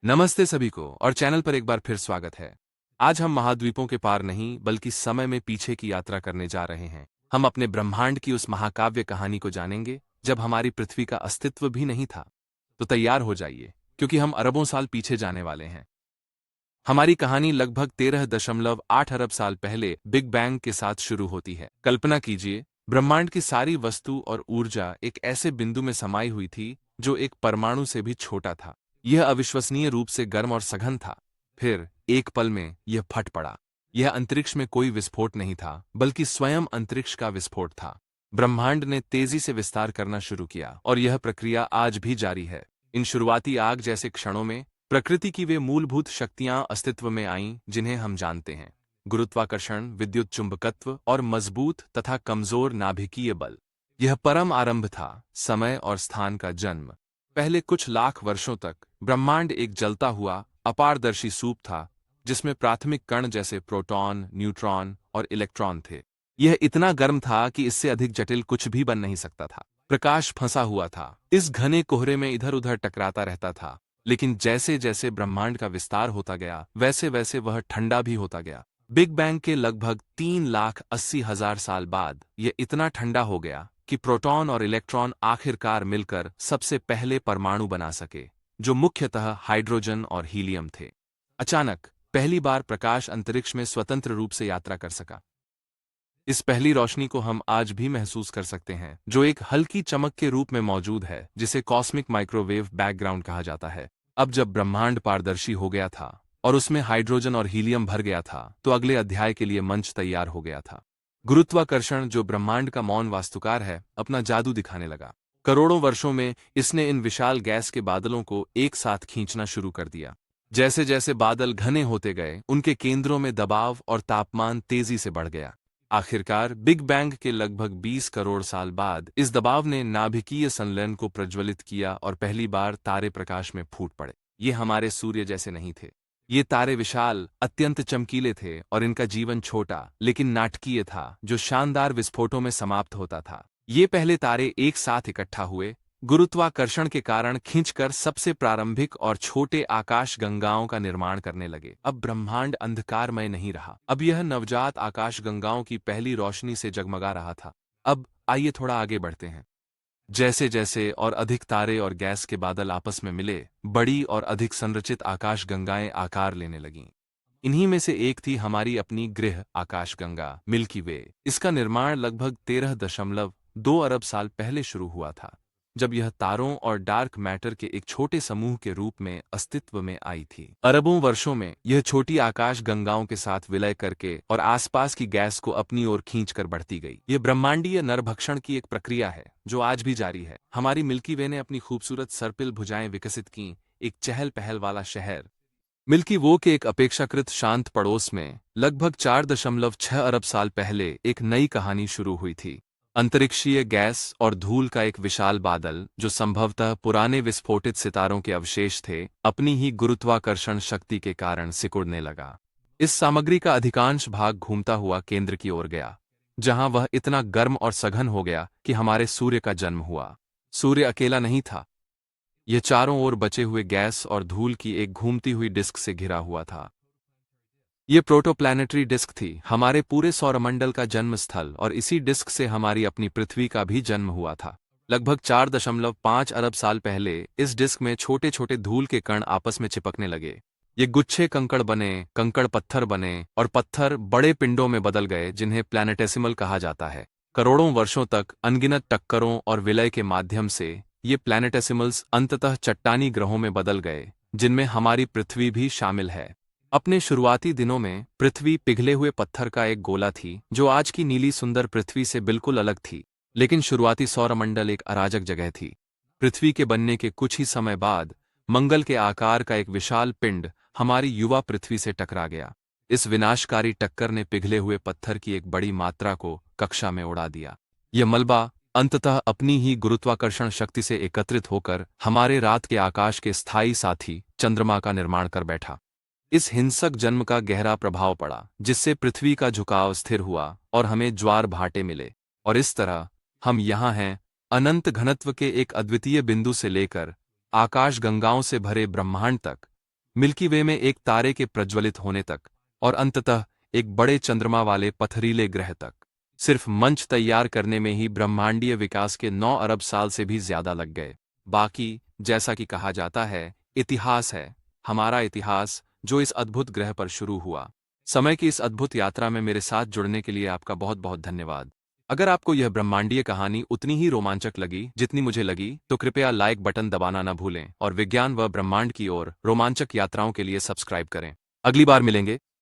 नमस्ते सभी को और चैनल पर एक बार फिर स्वागत है। आज हम महाद्वीपों के पार नहीं बल्कि समय में पीछे की यात्रा करने जा रहे हैं। हम अपने ब्रह्मांड की उस महाकाव्य कहानी को जानेंगे जब हमारी पृथ्वी का अस्तित्व भी नहीं था। तो तैयार हो जाइए क्योंकि हम अरबों साल पीछे जाने वाले हैं। हमारी कहानी लगभग 13.8 अरब साल पहले बिग बैंग के साथ शुरू होती है। कल्पना कीजिए, ब्रह्मांड की सारी वस्तु और ऊर्जा एक ऐसे बिंदु में समाई हुई थी जो एक परमाणु से भी छोटा था। यह अविश्वसनीय रूप से गर्म और सघन था। फिर एक पल में यह फट पड़ा। यह अंतरिक्ष में कोई विस्फोट नहीं था बल्कि स्वयं अंतरिक्ष का विस्फोट था। ब्रह्मांड ने तेजी से विस्तार करना शुरू किया और यह प्रक्रिया आज भी जारी है। इन शुरुआती आग जैसे क्षणों में प्रकृति की वे मूलभूत शक्तियां अस्तित्व में आईं जिन्हें हम जानते हैं: गुरुत्वाकर्षण, विद्युत चुंबकत्व और मजबूत तथा कमजोर नाभिकीय बल। यह परम आरंभ था, समय और स्थान का जन्म। पहले कुछ लाख वर्षों तक ब्रह्मांड एक जलता हुआ अपारदर्शी सूप था जिसमें प्राथमिक कण जैसे प्रोटॉन, न्यूट्रॉन और इलेक्ट्रॉन थे। यह इतना गर्म था कि इससे अधिक जटिल कुछ भी बन नहीं सकता था। प्रकाश फंसा हुआ था, इस घने कोहरे में इधर उधर टकराता रहता था। लेकिन जैसे जैसे ब्रह्मांड का विस्तार होता गया वैसे वैसे वह ठंडा भी होता गया। बिग बैंग के लगभग 3,80,000 साल बाद यह इतना ठंडा हो गया कि प्रोटॉन और इलेक्ट्रॉन आखिरकार मिलकर सबसे पहले परमाणु बना सके, जो मुख्यतः हाइड्रोजन और हीलियम थे। अचानक पहली बार प्रकाश अंतरिक्ष में स्वतंत्र रूप से यात्रा कर सका। इस पहली रोशनी को हम आज भी महसूस कर सकते हैं, जो एक हल्की चमक के रूप में मौजूद है जिसे कॉस्मिक माइक्रोवेव बैकग्राउंड कहा जाता है। अब जब ब्रह्मांड पारदर्शी हो गया था और उसमें हाइड्रोजन और हीलियम भर गया था, तो अगले अध्याय के लिए मंच तैयार हो गया था। गुरुत्वाकर्षण, जो ब्रह्मांड का मौन वास्तुकार है, अपना जादू दिखाने लगा। करोड़ों वर्षों में इसने इन विशाल गैस के बादलों को एक साथ खींचना शुरू कर दिया। जैसे जैसे बादल घने होते गए, उनके केंद्रों में दबाव और तापमान तेजी से बढ़ गया। आखिरकार बिग बैंग के लगभग 20 करोड़ साल बाद इस दबाव ने नाभिकीय संलयन को प्रज्वलित किया और पहली बार तारे प्रकाश में फूट पड़े। ये हमारे सूर्य जैसे नहीं थे। ये तारे विशाल, अत्यंत चमकीले थे और इनका जीवन छोटा लेकिन नाटकीय था, जो शानदार विस्फोटों में समाप्त होता था। ये पहले तारे एक साथ इकट्ठा हुए, गुरुत्वाकर्षण के कारण खींचकर सबसे प्रारंभिक और छोटे आकाश गंगाओं का निर्माण करने लगे। अब ब्रह्मांड अंधकारमय नहीं रहा। अब यह नवजात आकाश गंगाओं की पहली रोशनी से जगमगा रहा था। अब आइए थोड़ा आगे बढ़ते हैं। जैसे जैसे और अधिक तारे और गैस के बादल आपस में मिले, बड़ी और अधिक संरचित आकाश गंगाएं आकार लेने लगीं। इन्हीं में से एक थी हमारी अपनी गृह आकाशगंगा, मिल्की वे। इसका निर्माण लगभग 13.2 अरब साल पहले शुरू हुआ था, जब यह तारों और डार्क मैटर के एक छोटे समूह के रूप में अस्तित्व में आई थी। अरबों वर्षों में यह छोटी आकाश गंगाओं के साथ विलय करके और आसपास की गैस को अपनी ओर खींचकर बढ़ती गई। यह ब्रह्मांडीय नरभक्षण की एक प्रक्रिया है जो आज भी जारी है। हमारी मिल्की वे ने अपनी खूबसूरत सर्पिल भुजाएं विकसित की, एक चहल पहल वाला शहर। मिल्की वो के एक अपेक्षाकृत शांत पड़ोस में लगभग 4.6 अरब साल पहले एक नई कहानी शुरू हुई थी। अंतरिक्षीय गैस और धूल का एक विशाल बादल, जो संभवतः पुराने विस्फोटित सितारों के अवशेष थे, अपनी ही गुरुत्वाकर्षण शक्ति के कारण सिकुड़ने लगा। इस सामग्री का अधिकांश भाग घूमता हुआ केंद्र की ओर गया, जहां वह इतना गर्म और सघन हो गया कि हमारे सूर्य का जन्म हुआ। सूर्य अकेला नहीं था, यह चारों ओर बचे हुए गैस और धूल की एक घूमती हुई डिस्क से घिरा हुआ था। ये प्रोटोप्लैनेटरी डिस्क थी, हमारे पूरे सौरमंडल का जन्म स्थल, और इसी डिस्क से हमारी अपनी पृथ्वी का भी जन्म हुआ था। लगभग 4.5 अरब साल पहले इस डिस्क में छोटे छोटे धूल के कण आपस में चिपकने लगे। ये गुच्छे कंकड़ बने, कंकड़ पत्थर बने, और पत्थर बड़े पिंडों में बदल गए जिन्हें प्लैनेटेसिमल कहा जाता है। करोड़ों वर्षों तक अनगिनत टक्करों और विलय के माध्यम से ये प्लैनेटेसिमल्स अंततः चट्टानी ग्रहों में बदल गए, जिनमें हमारी पृथ्वी भी शामिल है। अपने शुरुआती दिनों में पृथ्वी पिघले हुए पत्थर का एक गोला थी, जो आज की नीली सुंदर पृथ्वी से बिल्कुल अलग थी। लेकिन शुरुआती सौरमंडल एक अराजक जगह थी। पृथ्वी के बनने के कुछ ही समय बाद मंगल के आकार का एक विशाल पिंड हमारी युवा पृथ्वी से टकरा गया। इस विनाशकारी टक्कर ने पिघले हुए पत्थर की एक बड़ी मात्रा को कक्षा में उड़ा दिया। यह मलबा अंततः अपनी ही गुरुत्वाकर्षण शक्ति से एकत्रित होकर हमारे रात के आकाश के स्थायी साथी चंद्रमा का निर्माण कर बैठा। इस हिंसक जन्म का गहरा प्रभाव पड़ा, जिससे पृथ्वी का झुकाव स्थिर हुआ और हमें ज्वार भाटे मिले। और इस तरह हम यहाँ हैं, अनंत घनत्व के एक अद्वितीय बिंदु से लेकर आकाश गंगाओं से भरे ब्रह्मांड तक, मिल्की वे में एक तारे के प्रज्वलित होने तक, और अंततः एक बड़े चंद्रमा वाले पथरीले ग्रह तक। सिर्फ मंच तैयार करने में ही ब्रह्मांडीय विकास के 9 अरब साल से भी ज्यादा लग गए। बाकी, जैसा कि कहा जाता है, इतिहास है, हमारा इतिहास, जो इस अद्भुत ग्रह पर शुरू हुआ। समय की इस अद्भुत यात्रा में मेरे साथ जुड़ने के लिए आपका बहुत बहुत धन्यवाद। अगर आपको यह ब्रह्मांडीय कहानी उतनी ही रोमांचक लगी जितनी मुझे लगी, तो कृपया लाइक बटन दबाना न भूलें और विज्ञान व ब्रह्मांड की ओर रोमांचक यात्राओं के लिए सब्सक्राइब करें। अगली बार मिलेंगे।